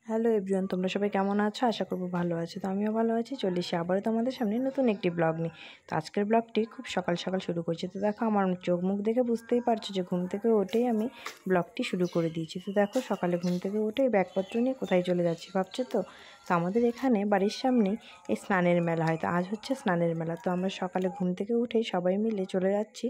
Hello everyone, তোমরা সবাই কেমন আছো? আশা করবো ভালো আছো। তো আমিও ভালো আছি। চলে এসে আবারও তোমাদের সামনে নতুন একটি ব্লগ নিয়ে। তো আজকের ব্লগটি খুব সকাল সকাল শুরু করছি। তো দেখো আমার চোখ মুখ দেখে বুঝতেই পারছো যে ঘুম থেকে উঠেই আমি ব্লগটি শুরু করে দিয়েছি। তো দেখো সকালে ঘুম থেকে উঠেই ব্যাগপত্র নিয়ে কোথায় চলে যাচ্ছি ভাবছো তো? তো আমাদের এখানে বাড়ির সামনেই এই স্নানের মেলা হয়। তো আজ হচ্ছে স্নানের মেলা। তো আমরা সকালে ঘুম থেকে উঠেই সবাই মিলে চলে যাচ্ছি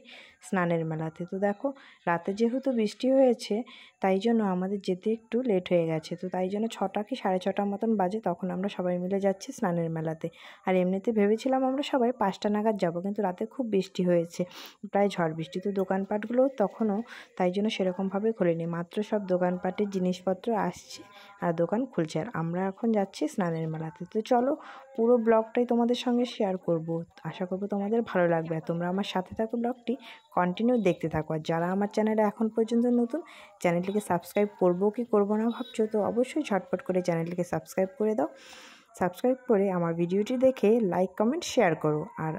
স্নানের মেলাতে। তো দেখো রাতে যেহেতু বৃষ্টি হয়েছে তাই জন্য আমাদের যেতে একটু লেট হয়ে গেছে। তো তাই জন্য 6টা কি 6:30 মতন বাজে, তখন আমরা সবাই মিলে যাচ্ছি স্নানের মেলাতে। আর এমনিতে ভেবেছিলাম আমরা সবাই 5টা নাগাদ যাব, কিন্তু রাতে খুব বৃষ্টি হয়েছে, প্রায় ঝড় বৃষ্টি। তো দোকানপাটগুলো তখনও তাই জন্য সেরকমভাবে খোলেনি, মাত্র সব দোকানপাটের জিনিসপত্র আসছে আর দোকান খুলছে। আর আমরা এখন যাচ্ছি স্নানের মেলাতে। তো চলো পুরো ব্লগটাই তোমাদের সঙ্গে শেয়ার করব। আশা করবো তোমাদের ভালো লাগবে। আর তোমরা আমার সাথে থাকো, ব্লগটি কন্টিনিউ দেখতে থাকো। আর যারা আমার চ্যানেলে এখন পর্যন্ত নতুন, চ্যানেলটিকে সাবস্ক্রাইব করবো কি করবো না ভাবছো, তো অবশ্যই ঝটপট করে চ্যানেলটিকে সাবস্ক্রাইব করে দাও। সাবস্ক্রাইব করে আমার ভিডিওটি দেখে লাইক কমেন্ট শেয়ার করো। আর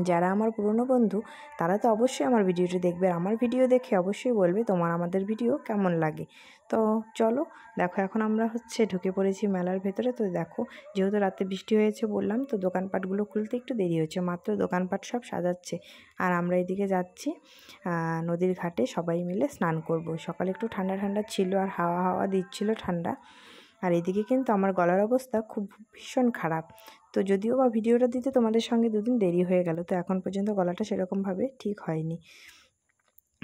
যারা আমার পুরনো বন্ধু তারা তো অবশ্যই আমার ভিডিওটি দেখবে, আর আমার ভিডিও দেখে অবশ্যই বলবে তোমার আমাদের ভিডিও কেমন লাগে। তো চলো দেখো এখন আমরা ঢুকে পড়েছি মেলার ভেতরে। তো দেখো যেহেতু রাতে বৃষ্টি হয়েছে বললাম, তো দোকানপাটগুলো খুলতে একটু দেরি হচ্ছে, মাত্র দোকানপাট সব সাজাচ্ছে। আর আমরা এদিকে যাচ্ছি নদীর ঘাটে সবাই মিলে স্নান করব। সকালে একটু ঠান্ডা ঠান্ডা ছিল আর হাওয়া হাওয়া দিচ্ছিল ঠান্ডা। আর এদিকে কিন্তু আমার গলার অবস্থা খুব ভীষণ খারাপ। তো যদিও বা ভিডিওটা দিতে তোমাদের সঙ্গে 2 দিন দেরি হয়ে গেল, তো এখন পর্যন্ত গলাটা সেরকমভাবে ঠিক হয়নি।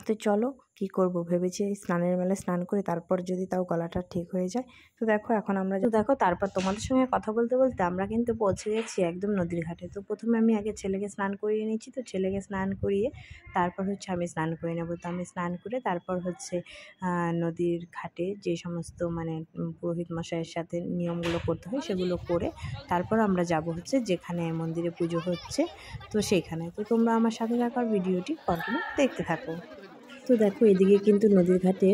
তো চলো কি করব, ভেবেছি এই স্নানের মেলায় স্নান করে তারপর যদি তাও গলাটা ঠিক হয়ে যায়। তো দেখো এখন আমরা দেখো তারপর তোমাদের সঙ্গে কথা বলতে বলতে আমরা কিন্তু পৌঁছে গেছি একদম নদীর ঘাটে। তো প্রথমে আমি আগে ছেলেকে স্নান করিয়ে নিয়েছি। তো ছেলেকে স্নান করিয়ে তারপর আমি স্নান করে নেবো। তো আমি স্নান করে তারপর নদীর ঘাটে যে সমস্ত পুরোহিত মশাইয়ের সাথে নিয়মগুলো করতে হয় সেগুলো করে তারপর আমরা যাব যেখানে মন্দিরে পুজো হচ্ছে, তো সেইখানে। তো তোমরা আমার সাথে থাকার ভিডিওটি কন্টিনিউ দেখতে থাকো। তো দেখো এদিকে কিন্তু নদীর ঘাটে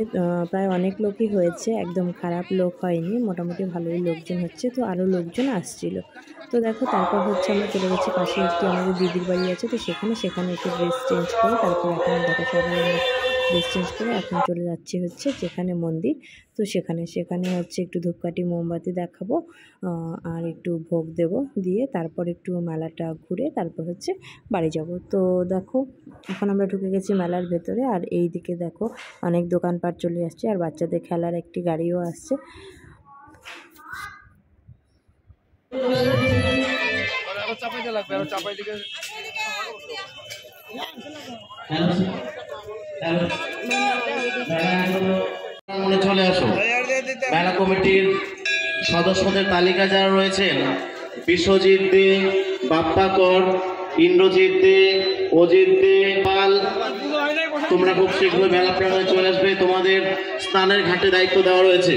প্রায় অনেক লোকই হয়েছে, একদম খারাপ লোক হয়নি, মোটামুটি ভালোই লোকজন হচ্ছে। তো আরও লোকজন আসছিল। তো দেখো তারপর আমরা চলে গেছি পাশে একটি আমাদের দিদির বাড়ি আছে, তো সেখানে একটু ড্রেস চেঞ্জ করে তারপর এখন দেখো সবাই আমরা ড্রেস চেঞ্জ করে এখন চলে যাচ্ছি যেখানে মন্দির। তো সেখানে একটু ধূপকাঠি মোমবাতি দেখাবো আর একটু ভোগ দেব, দিয়ে তারপর একটু মেলাটা ঘুরে তারপর বাড়ি যাব। তো দেখো এখন আমরা ঢুকে গেছি মেলার ভেতরে। আর এই দিকে দেখো অনেক দোকানপাট চলে আসছে আর বাচ্চাদের খেলার একটি গাড়িও আসছে। চলে আসো। মেলা কমিটির সদস্যদের তালিকা যারা রয়েছেন: বিশ্বজিৎ দে, বাপ্পা কর, ইন্দ্রজিৎ দে, অজিত দে, পাল, তোমরা খুব শীঘ্রই মেলা প্রাঙ্গণে চলে আসবে। তোমাদের স্নানের ঘাটে দায়িত্ব দেওয়া রয়েছে।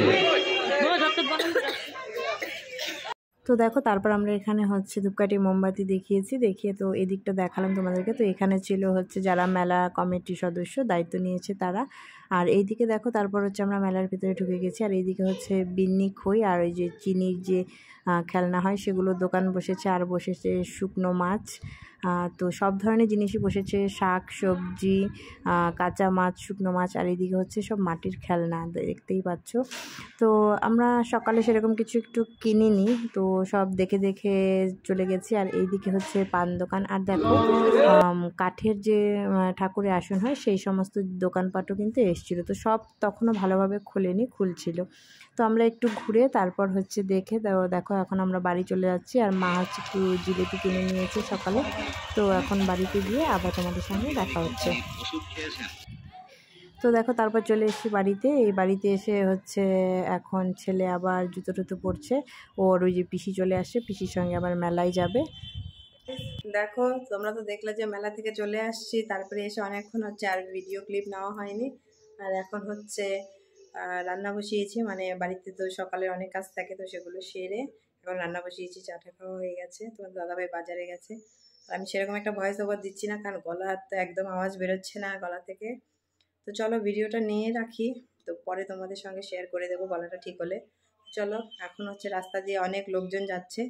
তো দেখো তারপর আমরা এখানে ধূপকাঠি মোমবাতি দেখিয়ে তো এদিকটা দেখালাম তোমাদেরকে। তো এখানে ছিল যারা মেলা কমিটির সদস্য দায়িত্ব নিয়েছে তারা। আর এইদিকে দেখো তারপর আমরা মেলার ভিতরে ঢুকে গেছি। আর এইদিকে বিন্নি খই আর ওই যে চিনির যে খেলনা হয় সেগুলোর দোকান বসেছে। আর বসেছে শুকনো মাছ, তো সব ধরনের জিনিসই বসেছে, শাক সবজি, কাঁচা মাছ, শুকনো মাছ। আর এইদিকে সব মাটির খেলনা দেখতেই পাচ্ছ। তো আমরা সকালে সেরকম কিছু একটু কিনিনি, তো সব দেখে দেখে চলে গেছি। আর এইদিকে পান দোকান। আর দেখো কাঠের যে ঠাকুরের আসন হয় সেই সমস্ত দোকানপাটও কিন্তু এসেছিলো। তো সব তখনও ভালোভাবে খোলেনি, খুলছিল। তো আমরা একটু ঘুরে তারপর দেখে দেখো এখন আমরা বাড়ি চলে যাচ্ছি। আর মা একটু জিলেপি কিনে নিয়েছে সকালে। তো এখন বাড়িতে গিয়ে আবার তোমাদের সঙ্গে দেখা হচ্ছে। তো দেখো তারপর চলে এসেছি বাড়িতে। এই বাড়িতে এসে এখন ছেলে আবার জুতো টুতো পরছে। ওর ওই যে পিসি চলে আসছে, পিসির সঙ্গে আবার মেলায় যাবে। দেখো তোমরা তো দেখলে যে মেলা থেকে চলে আসছি, তারপরে এসে অনেকক্ষণ আর ভিডিও ক্লিপ নেওয়া হয়নি। আর এখন রান্না বসিয়েছি, বাড়িতে তো সকালে অনেক কাজ থাকে, তো সেগুলো সেরে এখন রান্না বসিয়েছি। চাটা খাওয়া হয়ে গেছে, তোমার দাদাভাই বাজারে গেছে। আমি সেরকম একটা ভয়েস ওভার দিচ্ছি না, কারণ গলা তো একদম আওয়াজ বেরোচ্ছে না গলা থেকে। তো চলো ভিডিওটা নিয়ে রাখি, তো পরে তোমাদের সঙ্গে শেয়ার করে দেবো গলাটা ঠিক হলে। চলো এখন রাস্তা দিয়ে অনেক লোকজন যাচ্ছে,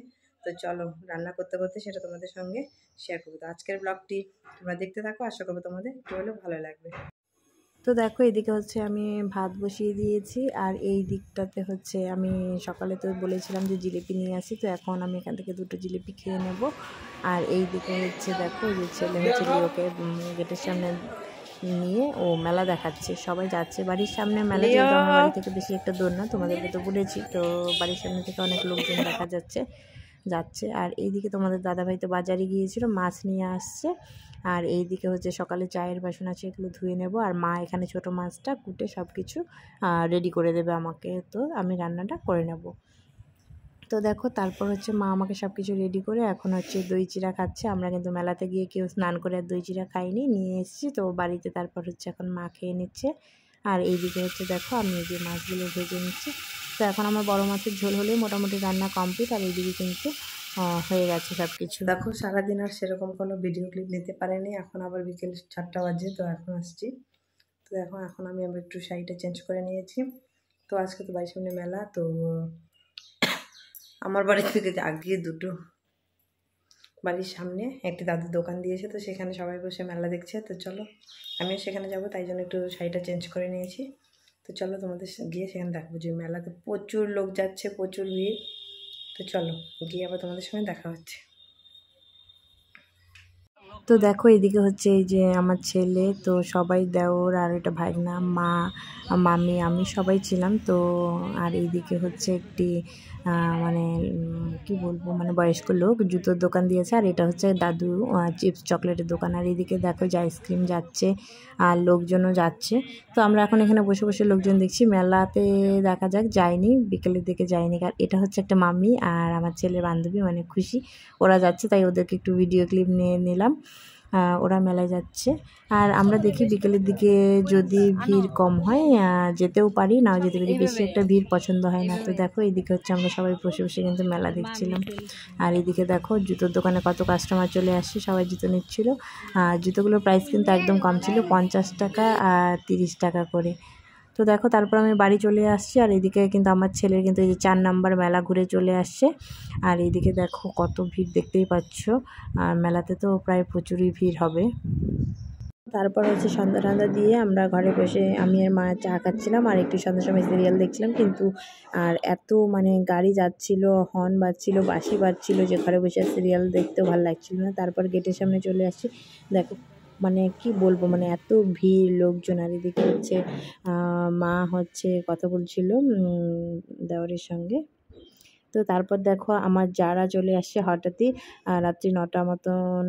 তো চলো রান্না করতে করতে সেটা তোমাদের সঙ্গে শেয়ার করবো। তো আজকের ব্লগটি তোমরা দেখতে থাকো, আশা করবো তোমাদের একটু হলেও ভালো লাগবে। তো দেখো এদিকে হচ্ছে আমি ভাত বসিয়ে দিয়েছি, আর এই দিকটাতে হচ্ছে আমি সকালে তো বলেছিলাম যে জিলিপি নিয়ে আসি, তো এখন আমি এখান থেকে 2টো জিলিপি খেয়ে নেব। আর এই দিকে হচ্ছে দেখো যে ছেলে হচ্ছে লিওকে গেটের সামনে নিয়ে ও মেলা দেখাচ্ছে, সবাই যাচ্ছে বাড়ির সামনে মেলা, যেহেতু আমার বাড়ি থেকে বেশি একটা দূর না, তোমাদেরকে তো বলেছি, তো বাড়ির সামনে থেকে অনেক লোকজন দেখা যাচ্ছে। আর এইদিকে তোমাদের দাদাভাই তো বাজারে গিয়েছিল, মাছ নিয়ে আসছে। আর এইদিকে হচ্ছে সকালে চায়ের বাসন আছে, এগুলো ধুয়ে নেব। আর মা এখানে ছোট মাছটা কুটে সব কিছু রেডি করে দেবে আমাকে, তো আমি রান্নাটা করে নেব। তো দেখো তারপর হচ্ছে মা আমাকে সব কিছু রেডি করে এখন হচ্ছে দই চিড়া খাচ্ছে। আমরা কিন্তু মেলাতে গিয়ে কেউ স্নান করে আর দই চিড়া খাইনি, নিয়ে এসেছি তো বাড়িতে। তারপর হচ্ছে এখন মা খেয়ে নিচ্ছে। আর এইদিকে হচ্ছে দেখো আমি এই যে মাছগুলো ভেজে নিচ্ছি। তো এখন আমার বড় মাছের ঝোল হলেই মোটামুটি রান্না কমপ্লিট। আর এইদিকে কিন্তু হয়ে গেছে সব কিছু। দেখো সারাদিন আর সেরকম কোনো ভিডিও ক্লিপ নিতে পারিনি, এখন আবার বিকেল 4টা বাজে, তো এখন আসছি। তো এখন আমি আবার একটু শাড়িটা চেঞ্জ করে নিয়েছি। তো আজকে তো বাড়ির সামনে মেলা, তো আমার বাড়ি থেকে আগে 2টো বাড়ির সামনে একটি দাদুর দোকান দিয়েছে, তো সেখানে সবাই বসে মেলা দেখছে। তো চলো আমিও সেখানে যাব, তাই জন্য একটু শাড়িটা চেঞ্জ করে নিয়েছি। তো চলো তোমাদের গিয়ে সেখানে দেখবো যে মেলাতে প্রচুর লোক যাচ্ছে, প্রচুর ভিড়। তো চলো গিয়ে আবার তোমাদের সঙ্গে দেখা হচ্ছে। তো দেখো এদিকে হচ্ছে এই যে আমার ছেলে, তো সবাই দেওর আর এটা ভাইনা, মা, মামি, আমি সবাই ছিলাম। তো আর এইদিকে হচ্ছে একটি মানে কি বলবো, মানে বয়স্ক লোক জুতোর দোকান দিয়েছে, আর এটা হচ্ছে দাদু চিপস চকলেটের দোকান। আর এইদিকে দেখো যে আইসক্রিম যাচ্ছে আর লোকজনও যাচ্ছে। তো আমরা এখন এখানে বসে বসে লোকজন দেখছি। মেলাতে দেখা যাক, যাইনি, বিকেলের দিকে যাইনি। আর এটা হচ্ছে একটা মামি আর আমার ছেলের বান্ধবী, মানে খুশি ওরা যাচ্ছে, তাই ওদেরকে একটু ভিডিও ক্লিপ নিয়ে নিলাম। ওরা মেলায় যাচ্ছে। আর আমরা দেখি বিকেলের দিকে যদি ভিড় কম হয় যেতেও পারি, নাও যেতে পারি, বেশি একটা ভিড় পছন্দ হয় না। তো দেখো এইদিকে হচ্ছে আমরা সবাই বসে বসে কিন্তু মেলা দেখছিলাম। আর এইদিকে দেখো জুতোর দোকানে কত কাস্টমার চলে আসছে, সবাই জুতো নিচ্ছিল। আর জুতোগুলোর প্রাইস কিন্তু একদম কম ছিল, 50 টাকা আর 30 টাকা করে। তো দেখো তারপর আমি বাড়ি চলে আসছি। আর এদিকে কিন্তু আমার ছেলের কিন্তু এই যে 4 নাম্বার মেলা ঘুরে চলে আসছে। আর এইদিকে দেখো কত ভিড়, দেখতেই পাচ্ছ। আর মেলাতে তো প্রায় প্রচুরই ভিড় হবে। তারপর হচ্ছে সন্ধ্যা টন্ধা দিয়ে আমরা ঘরে বসে আমি আর মা চা খাচ্ছিলাম, আর একটু সন্ধ্যার সময় সিরিয়াল দেখছিলাম। কিন্তু আর এত মানে গাড়ি যাচ্ছিল, হর্ন বাজছিল, বাঁশি বাজছিল, যে ঘরে বসে সিরিয়াল দেখতেও ভালো লাগছিল না। তারপর গেটের সামনে চলে আসছি, দেখো মানে কি বলবো, মানে এত ভিড় লোকজন। আর এদিকে হচ্ছে মা হচ্ছে কথা বলছিল দেওরের সঙ্গে। তো তারপর দেখো আমার যারা চলে আসছে হঠাৎই, রাত্রি 9টা মতন,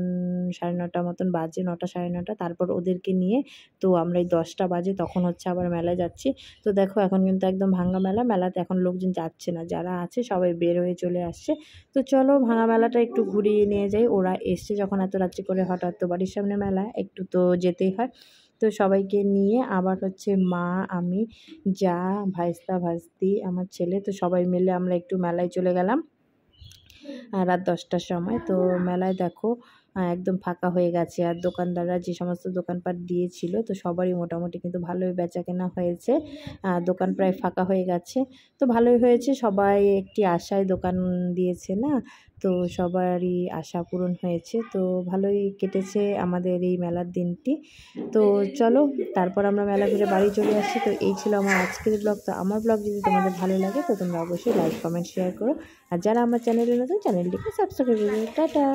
9:30 মতন বাজে, 9টা 9:30। তারপর ওদেরকে নিয়ে তো আমরা এই 10টা বাজে তখন হচ্ছে আবার মেলায় যাচ্ছি। তো দেখো এখন কিন্তু একদম ভাঙা মেলা, মেলাতে এখন লোকজন যাচ্ছে না, যারা আছে সবাই বের হয়ে চলে আসছে। তো চলো ভাঙা মেলাটা একটু ঘুরিয়ে নিয়ে যাই। ওরা এসছে যখন এত রাত্রি করে হঠাৎ, তো বাড়ির সামনে মেলা, একটু তো যেতেই হয়। তো সবাইকে নিয়ে আবার হচ্ছে মা, আমি, যা, ভাইস্তা ভাস্তি, আমার ছেলে, তো সবাই মিলে আমরা একটু মেলায় চলে গেলাম রাত 10টার সময়। তো মেলায় দেখো একদম ফাঁকা হয়ে গেছে। আর দোকানদাররা যে সমস্ত দোকানপাট দিয়েছিল, তো সবারই মোটামুটি কিন্তু ভালোই বেচা কেনা হয়েছে। দোকান প্রায় ফাঁকা হয়ে গেছে, তো ভালোই হয়েছে। সবাই একটি আশায় দোকান দিয়েছে না, তো সবারই আশা পূরণ হয়েছে। তো ভালোই কেটেছে আমাদের এই মেলার দিনটি। তো চলো তারপর আমরা মেলা ঘুরে বাড়ি চলে আসছি। তো এই ছিল আমার আজকের ব্লগ। তো আমার ব্লগ যদি তোমাদের ভালো লাগে তো তোমরা অবশ্যই লাইক, কমেন্ট, শেয়ার করো। আর যারা আমার চ্যানেলে নতুন, চ্যানেলটিকে সাবস্ক্রাইব করে দিও। টাটা।